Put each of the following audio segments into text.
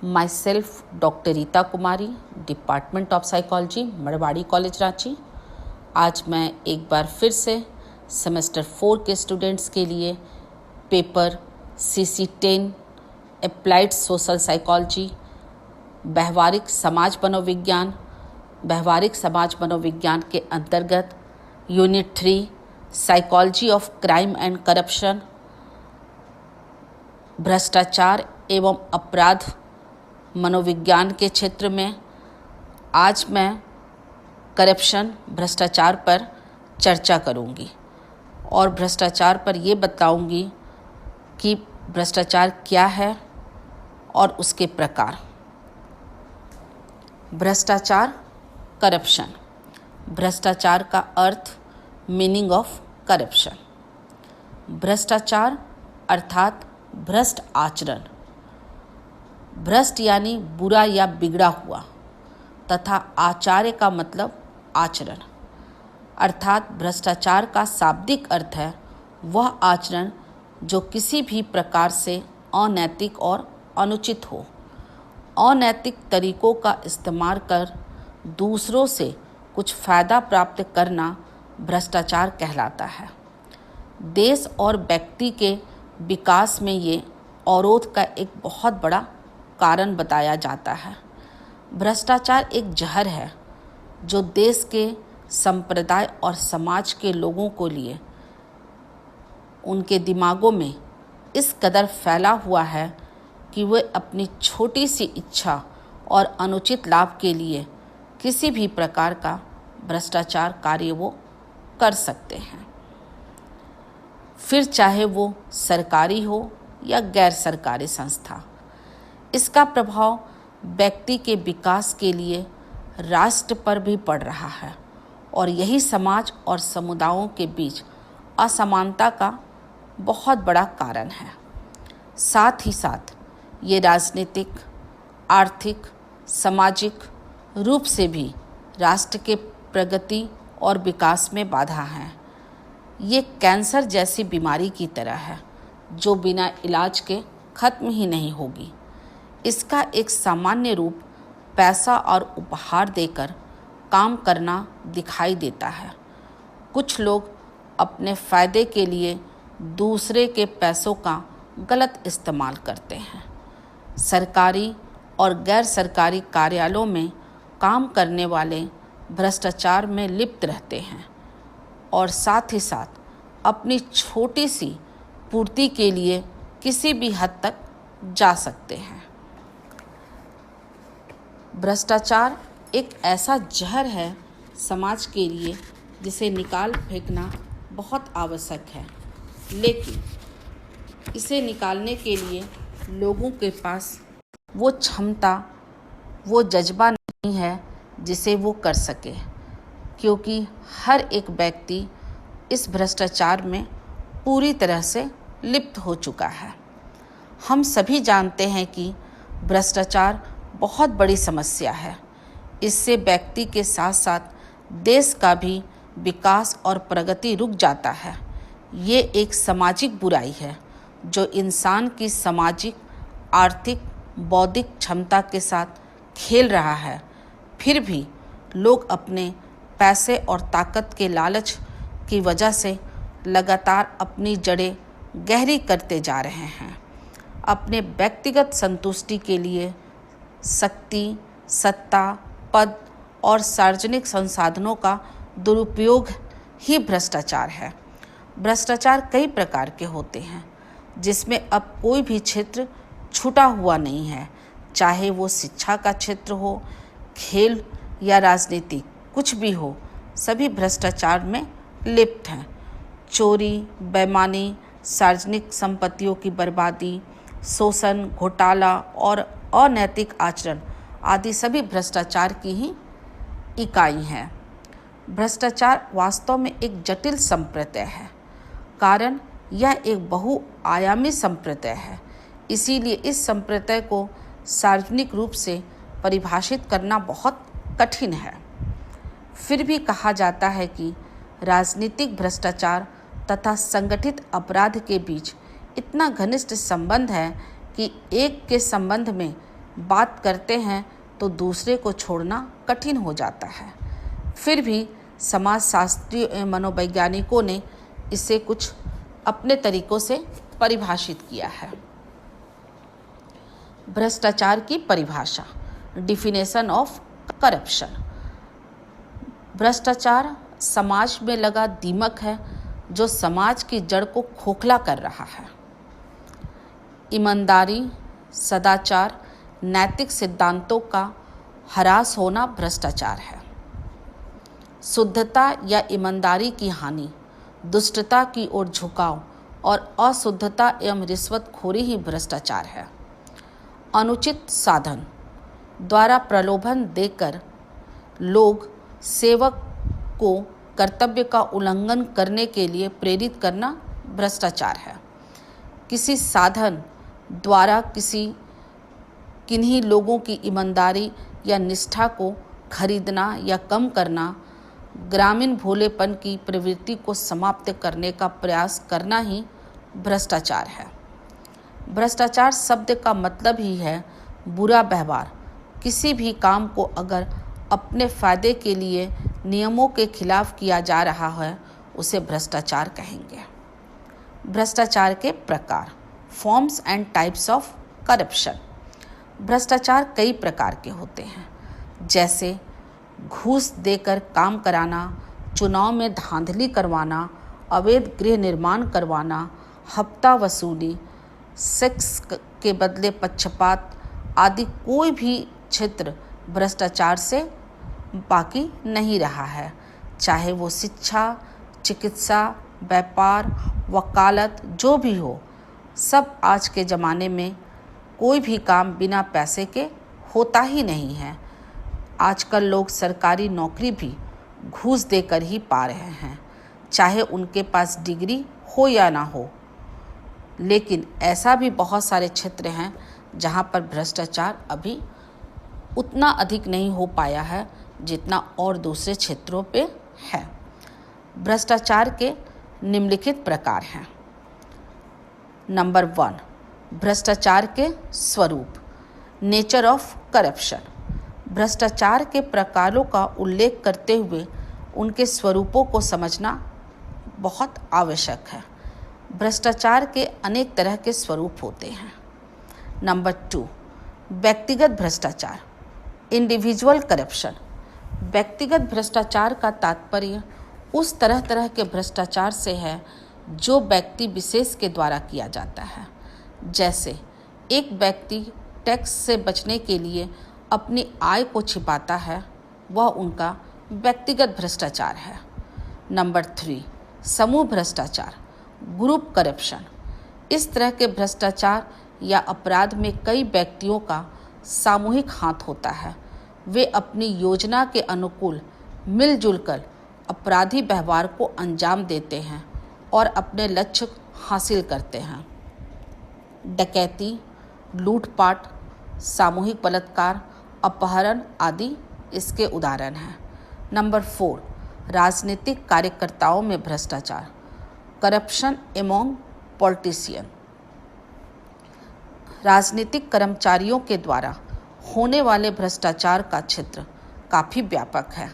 My self doctor Rita Kumari, department of psychology, Marwari college Ranchi. आज मैं एक बार फिर से सेमेस्टर 4 के स्टूडेंट्स के लिए paper CC10 applied social psychology व्यवहारिक समाज मनोविज्ञान के अंतर्गत unit 3 psychology of crime and corruption, भ्रष्टाचार एवं अपराध मनोविज्ञान के क्षेत्र में आज मैं करप्शन भ्रष्टाचार पर चर्चा करूंगी और भ्रष्टाचार पर ये बताऊंगी कि भ्रष्टाचार क्या है और उसके प्रकार। भ्रष्टाचार, करप्शन। भ्रष्टाचार का अर्थ, मीनिंग ऑफ करप्शन। भ्रष्टाचार अर्थात भ्रष्ट आचरण। भ्रष्ट यानी बुरा या बिगड़ा हुआ, तथा आचार्य का मतलब आचरण, अर्थात भ्रष्टाचार का शाब्दिक अर्थ है वह आचरण जो किसी भी प्रकार से अनैतिक और अनुचित हो। अनैतिक तरीकों का इस्तेमाल कर दूसरों से कुछ फ़ायदा प्राप्त करना भ्रष्टाचार कहलाता है। देश और व्यक्ति के विकास में ये अवरोध का एक बहुत बड़ा कारण बताया जाता है। भ्रष्टाचार एक जहर है जो देश के संप्रदाय और समाज के लोगों को लिए उनके दिमागों में इस कदर फैला हुआ है कि वे अपनी छोटी सी इच्छा और अनुचित लाभ के लिए किसी भी प्रकार का भ्रष्टाचार कार्य वो कर सकते हैं, फिर चाहे वो सरकारी हो या गैर सरकारी संस्था। इसका प्रभाव व्यक्ति के विकास के लिए राष्ट्र पर भी पड़ रहा है और यही समाज और समुदायों के बीच असमानता का बहुत बड़ा कारण है। साथ ही साथ ये राजनीतिक, आर्थिक, सामाजिक रूप से भी राष्ट्र के प्रगति और विकास में बाधा है। ये कैंसर जैसी बीमारी की तरह है जो बिना इलाज के खत्म ही नहीं होगी। इसका एक सामान्य रूप पैसा और उपहार देकर काम करना दिखाई देता है। कुछ लोग अपने फ़ायदे के लिए दूसरे के पैसों का गलत इस्तेमाल करते हैं। सरकारी और गैर सरकारी कार्यालयों में काम करने वाले भ्रष्टाचार में लिप्त रहते हैं और साथ ही साथ अपनी छोटी सी पूर्ति के लिए किसी भी हद तक जा सकते हैं। भ्रष्टाचार एक ऐसा जहर है समाज के लिए जिसे निकाल फेंकना बहुत आवश्यक है, लेकिन इसे निकालने के लिए लोगों के पास वो क्षमता, वो जज्बा नहीं है जिसे वो कर सके, क्योंकि हर एक व्यक्ति इस भ्रष्टाचार में पूरी तरह से लिप्त हो चुका है। हम सभी जानते हैं कि भ्रष्टाचार बहुत बड़ी समस्या है। इससे व्यक्ति के साथ साथ देश का भी विकास और प्रगति रुक जाता है। ये एक सामाजिक बुराई है जो इंसान की सामाजिक, आर्थिक, बौद्धिक क्षमता के साथ खेल रहा है। फिर भी लोग अपने पैसे और ताकत के लालच की वजह से लगातार अपनी जड़ें गहरी करते जा रहे हैं। अपने व्यक्तिगत संतुष्टि के लिए शक्ति, सत्ता, पद और सार्वजनिक संसाधनों का दुरुपयोग ही भ्रष्टाचार है। भ्रष्टाचार कई प्रकार के होते हैं जिसमें अब कोई भी क्षेत्र छूटा हुआ नहीं है, चाहे वो शिक्षा का क्षेत्र हो, खेल या राजनीति, कुछ भी हो, सभी भ्रष्टाचार में लिप्त हैं। चोरी, बेईमानी, सार्वजनिक संपत्तियों की बर्बादी, शोषण, घोटाला और अनैतिक आचरण आदि सभी भ्रष्टाचार की ही इकाई हैं। भ्रष्टाचार वास्तव में एक जटिल संप्रदाय है, कारण यह एक बहुआयामी संप्रदाय है। इसीलिए इस संप्रदाय को सार्वजनिक रूप से परिभाषित करना बहुत कठिन है। फिर भी कहा जाता है कि राजनीतिक भ्रष्टाचार तथा संगठित अपराध के बीच इतना घनिष्ठ संबंध है कि एक के संबंध में बात करते हैं तो दूसरे को छोड़ना कठिन हो जाता है। फिर भी समाजशास्त्री एवं मनोवैज्ञानिकों ने इसे कुछ अपने तरीकों से परिभाषित किया है। भ्रष्टाचार की परिभाषा, डिफिनेशन ऑफ करप्शन। भ्रष्टाचार समाज में लगा दीमक है जो समाज की जड़ को खोखला कर रहा है। ईमानदारी, सदाचार, नैतिक सिद्धांतों का ह्रास होना भ्रष्टाचार है। शुद्धता या ईमानदारी की हानि, दुष्टता की ओर झुकाव और अशुद्धता एवं रिश्वतखोरी ही भ्रष्टाचार है। अनुचित साधन द्वारा प्रलोभन देकर लोग सेवक को कर्तव्य का उल्लंघन करने के लिए प्रेरित करना भ्रष्टाचार है। किसी साधन द्वारा किन्हीं लोगों की ईमानदारी या निष्ठा को खरीदना या कम करना, ग्रामीण भोलेपन की प्रवृत्ति को समाप्त करने का प्रयास करना ही भ्रष्टाचार है। भ्रष्टाचार शब्द का मतलब ही है बुरा व्यवहार। किसी भी काम को अगर अपने फायदे के लिए नियमों के खिलाफ किया जा रहा है उसे भ्रष्टाचार कहेंगे। भ्रष्टाचार के प्रकार, forms and types of corruption. भ्रष्टाचार कई प्रकार के होते हैं, जैसे घूस देकर काम कराना, चुनाव में धांधली करवाना, अवैध गृह निर्माण करवाना, हफ्ता वसूली, सेक्स के बदले पक्षपात आदि। कोई भी क्षेत्र भ्रष्टाचार से बाकी नहीं रहा है, चाहे वो शिक्षा, चिकित्सा, व्यापार, वकालत, जो भी हो। सब आज के ज़माने में कोई भी काम बिना पैसे के होता ही नहीं है। आजकल लोग सरकारी नौकरी भी घूस देकर ही पा रहे हैं, चाहे उनके पास डिग्री हो या ना हो। लेकिन ऐसा भी बहुत सारे क्षेत्र हैं जहां पर भ्रष्टाचार अभी उतना अधिक नहीं हो पाया है जितना और दूसरे क्षेत्रों पे है। भ्रष्टाचार के निम्नलिखित प्रकार हैं। नंबर 1, भ्रष्टाचार के स्वरूप, नेचर ऑफ करप्शन। भ्रष्टाचार के प्रकारों का उल्लेख करते हुए उनके स्वरूपों को समझना बहुत आवश्यक है। भ्रष्टाचार के अनेक तरह के स्वरूप होते हैं। नंबर 2, व्यक्तिगत भ्रष्टाचार, इंडिविजुअल करप्शन। व्यक्तिगत भ्रष्टाचार का तात्पर्य उस तरह के भ्रष्टाचार से है जो व्यक्ति विशेष के द्वारा किया जाता है। जैसे एक व्यक्ति टैक्स से बचने के लिए अपनी आय को छिपाता है, वह उनका व्यक्तिगत भ्रष्टाचार है। नंबर 3, समूह भ्रष्टाचार, ग्रुप करप्शन। इस तरह के भ्रष्टाचार या अपराध में कई व्यक्तियों का सामूहिक हाथ होता है। वे अपनी योजना के अनुकूल मिलजुल कर अपराधी व्यवहार को अंजाम देते हैं और अपने लक्ष्य हासिल करते हैं। डकैती, लूटपाट, सामूहिक बलात्कार, अपहरण आदि इसके उदाहरण हैं। नंबर 4, राजनीतिक कार्यकर्ताओं में भ्रष्टाचार, करप्शन एमोंग पॉलिटिशियन। राजनीतिक कर्मचारियों के द्वारा होने वाले भ्रष्टाचार का क्षेत्र काफ़ी व्यापक है।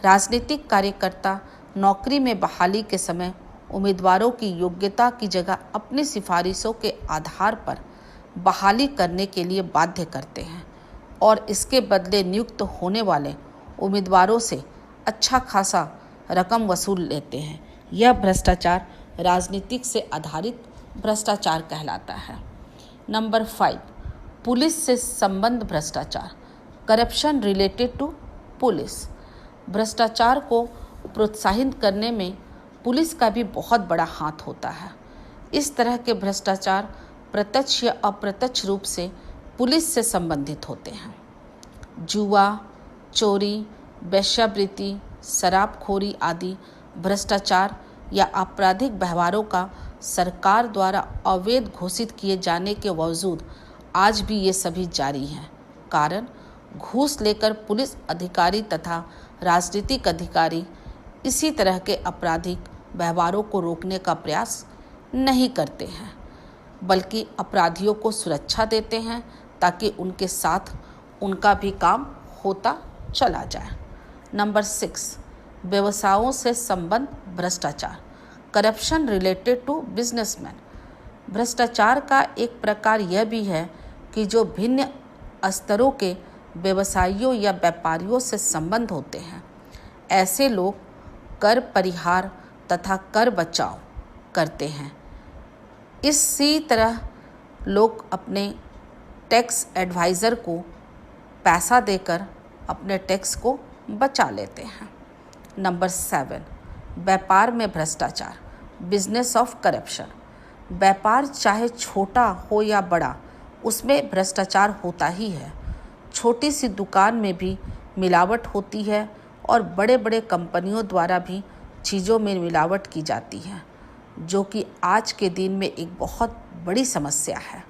राजनीतिक कार्यकर्ता नौकरी में बहाली के समय उम्मीदवारों की योग्यता की जगह अपनी सिफारिशों के आधार पर बहाली करने के लिए बाध्य करते हैं और इसके बदले नियुक्त होने वाले उम्मीदवारों से अच्छा खासा रकम वसूल लेते हैं। यह भ्रष्टाचार राजनीतिक से आधारित भ्रष्टाचार कहलाता है। नंबर 5, पुलिस से संबंध भ्रष्टाचार, करप्शन रिलेटेड टू पुलिस। भ्रष्टाचार को प्रोत्साहित करने में पुलिस का भी बहुत बड़ा हाथ होता है। इस तरह के भ्रष्टाचार प्रत्यक्ष या अप्रत्यक्ष रूप से पुलिस से संबंधित होते हैं। जुआ, चोरी, वेश्यावृत्ति, शराबखोरी आदि भ्रष्टाचार या आपराधिक व्यवहारों का सरकार द्वारा अवैध घोषित किए जाने के बावजूद आज भी ये सभी जारी हैं। कारण घूस लेकर पुलिस अधिकारी तथा राजनीतिक अधिकारी इसी तरह के आपराधिक व्यवहारों को रोकने का प्रयास नहीं करते हैं, बल्कि अपराधियों को सुरक्षा देते हैं ताकि उनके साथ उनका भी काम होता चला जाए। नंबर 6, व्यवसायों से संबंध भ्रष्टाचार, करप्शन रिलेटेड टू बिजनेसमैन। भ्रष्टाचार का एक प्रकार यह भी है कि जो भिन्न स्तरों के व्यवसायियों या व्यापारियों से संबंध होते हैं, ऐसे लोग कर परिहार तथा कर बचाव करते हैं। इसी तरह लोग अपने टैक्स एडवाइज़र को पैसा देकर अपने टैक्स को बचा लेते हैं। नंबर 7, व्यापार में भ्रष्टाचार, बिजनेस ऑफ करप्शन। व्यापार चाहे छोटा हो या बड़ा, उसमें भ्रष्टाचार होता ही है। छोटी सी दुकान में भी मिलावट होती है और बड़े बड़े कंपनियों द्वारा भी चीज़ों में मिलावट की जाती है, जो कि आज के दिन में एक बहुत बड़ी समस्या है।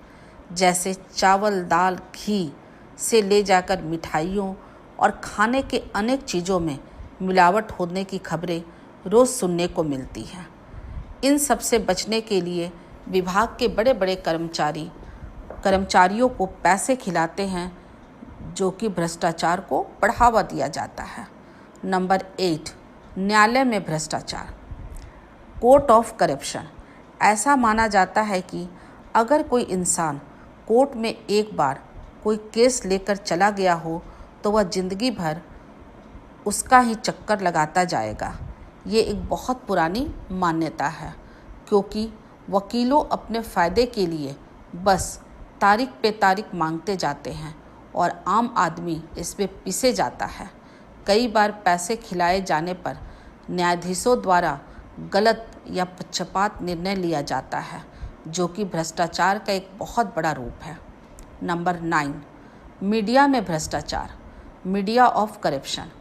जैसे चावल, दाल, घी से ले जाकर मिठाइयों और खाने के अनेक चीज़ों में मिलावट होने की खबरें रोज़ सुनने को मिलती हैं। इन सब से बचने के लिए विभाग के बड़े बड़े कर्मचारियों को पैसे खिलाते हैं, जो कि भ्रष्टाचार को बढ़ावा दिया जाता है। नंबर 8, न्यायालय में भ्रष्टाचार, कोर्ट ऑफ करप्शन। ऐसा माना जाता है कि अगर कोई इंसान कोर्ट में एक बार कोई केस लेकर चला गया हो तो वह जिंदगी भर उसका ही चक्कर लगाता जाएगा। ये एक बहुत पुरानी मान्यता है, क्योंकि वकीलों अपने फ़ायदे के लिए बस तारीख पे तारीख मांगते जाते हैं और आम आदमी इसमें पिसे जाता है। कई बार पैसे खिलाए जाने पर न्यायाधीशों द्वारा गलत या पक्षपात निर्णय लिया जाता है, जो कि भ्रष्टाचार का एक बहुत बड़ा रूप है। नंबर 9, मीडिया में भ्रष्टाचार, मीडिया ऑफ करप्शन।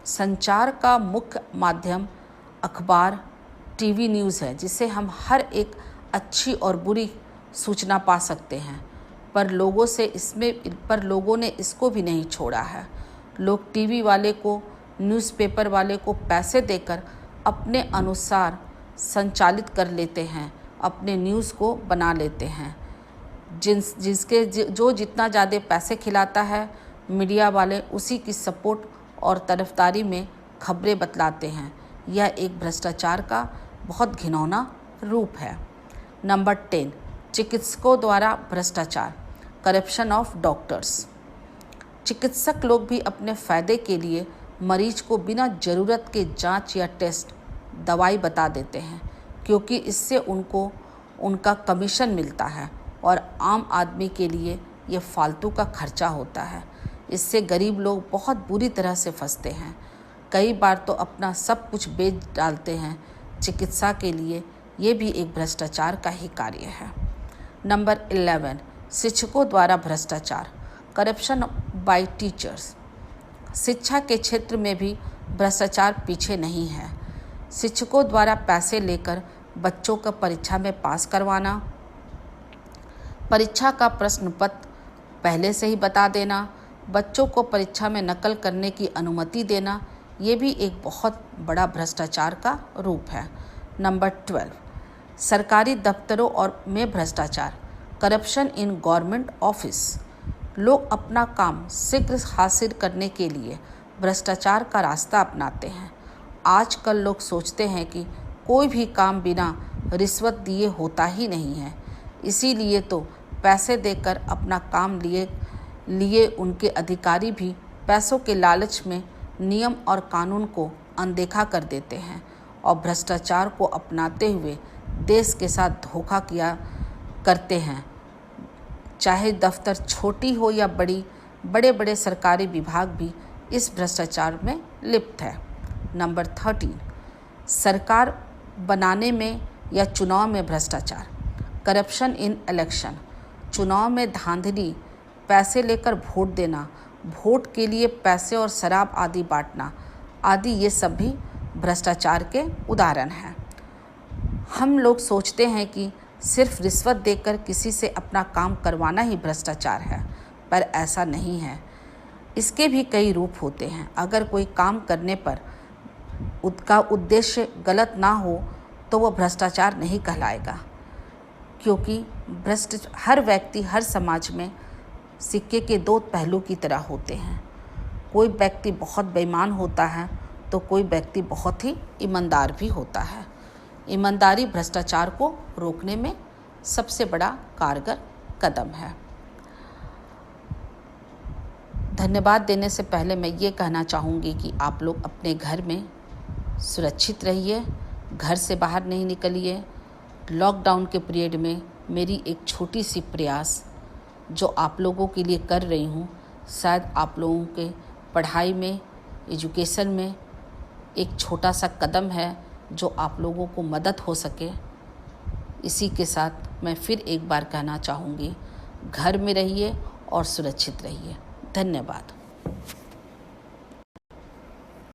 संचार का मुख्य माध्यम अखबार, टीवी न्यूज़ है, जिससे हम हर एक अच्छी और बुरी सूचना पा सकते हैं, पर लोगों ने इसको भी नहीं छोड़ा है। लोग टीवी वाले को, न्यूज़पेपर वाले को पैसे देकर अपने अनुसार संचालित कर लेते हैं, अपने न्यूज़ को बना लेते हैं। जो जितना ज़्यादा पैसे खिलाता है, मीडिया वाले उसी की सपोर्ट और तरफदारी में खबरें बतलाते हैं। यह एक भ्रष्टाचार का बहुत घिनौना रूप है। नंबर 10, चिकित्सकों द्वारा भ्रष्टाचार, करप्शन ऑफ डॉक्टर्स। चिकित्सक लोग भी अपने फ़ायदे के लिए मरीज को बिना ज़रूरत के जांच या टेस्ट, दवाई बता देते हैं, क्योंकि इससे उनको उनका कमीशन मिलता है और आम आदमी के लिए ये फालतू का खर्चा होता है। इससे गरीब लोग बहुत बुरी तरह से फंसते हैं। कई बार तो अपना सब कुछ बेच डालते हैं चिकित्सा के लिए। ये भी एक भ्रष्टाचार का ही कार्य है। नंबर 11, शिक्षकों द्वारा भ्रष्टाचार, करप्शन बाय टीचर्स। शिक्षा के क्षेत्र में भी भ्रष्टाचार पीछे नहीं है। शिक्षकों द्वारा पैसे लेकर बच्चों को परीक्षा में पास करवाना, परीक्षा का प्रश्न पत्र पहले से ही बता देना, बच्चों को परीक्षा में नकल करने की अनुमति देना, ये भी एक बहुत बड़ा भ्रष्टाचार का रूप है। नंबर 12, सरकारी दफ्तरों और में भ्रष्टाचार, करप्शन इन गवर्नमेंट ऑफिस। लोग अपना काम शीघ्र हासिल करने के लिए भ्रष्टाचार का रास्ता अपनाते हैं। आजकल लोग सोचते हैं कि कोई भी काम बिना रिश्वत दिए होता ही नहीं है, इसीलिए तो पैसे देकर अपना काम लिए उनके अधिकारी भी पैसों के लालच में नियम और कानून को अनदेखा कर देते हैं और भ्रष्टाचार को अपनाते हुए देश के साथ धोखा किया करते हैं। चाहे दफ्तर छोटी हो या बड़ी, बड़े बड़े सरकारी विभाग भी इस भ्रष्टाचार में लिप्त है। नंबर 13, सरकार बनाने में या चुनाव में भ्रष्टाचार, करप्शन इन इलेक्शन। चुनाव में धांधली, पैसे लेकर वोट देना, वोट के लिए पैसे और शराब आदि बांटना आदि, ये सब भी भ्रष्टाचार के उदाहरण हैं। हम लोग सोचते हैं कि सिर्फ रिश्वत देकर किसी से अपना काम करवाना ही भ्रष्टाचार है, पर ऐसा नहीं है। इसके भी कई रूप होते हैं। अगर कोई काम करने पर उसका उद्देश्य गलत ना हो तो वह भ्रष्टाचार नहीं कहलाएगा, क्योंकि हर व्यक्ति हर समाज में सिक्के के दो पहलू की तरह होते हैं। कोई व्यक्ति बहुत बेईमान होता है तो कोई व्यक्ति बहुत ही ईमानदार भी होता है। ईमानदारी भ्रष्टाचार को रोकने में सबसे बड़ा कारगर कदम है। धन्यवाद देने से पहले मैं ये कहना चाहूँगी कि आप लोग अपने घर में सुरक्षित रहिए, घर से बाहर नहीं निकलिए। लॉकडाउन के पीरियड में मेरी एक छोटी सी प्रयास जो आप लोगों के लिए कर रही हूँ, शायद आप लोगों के पढ़ाई में, एजुकेशन में एक छोटा सा कदम है जो आप लोगों को मदद हो सके। इसी के साथ मैं फिर एक बार कहना चाहूँगी, घर में रहिए और सुरक्षित रहिए। धन्यवाद।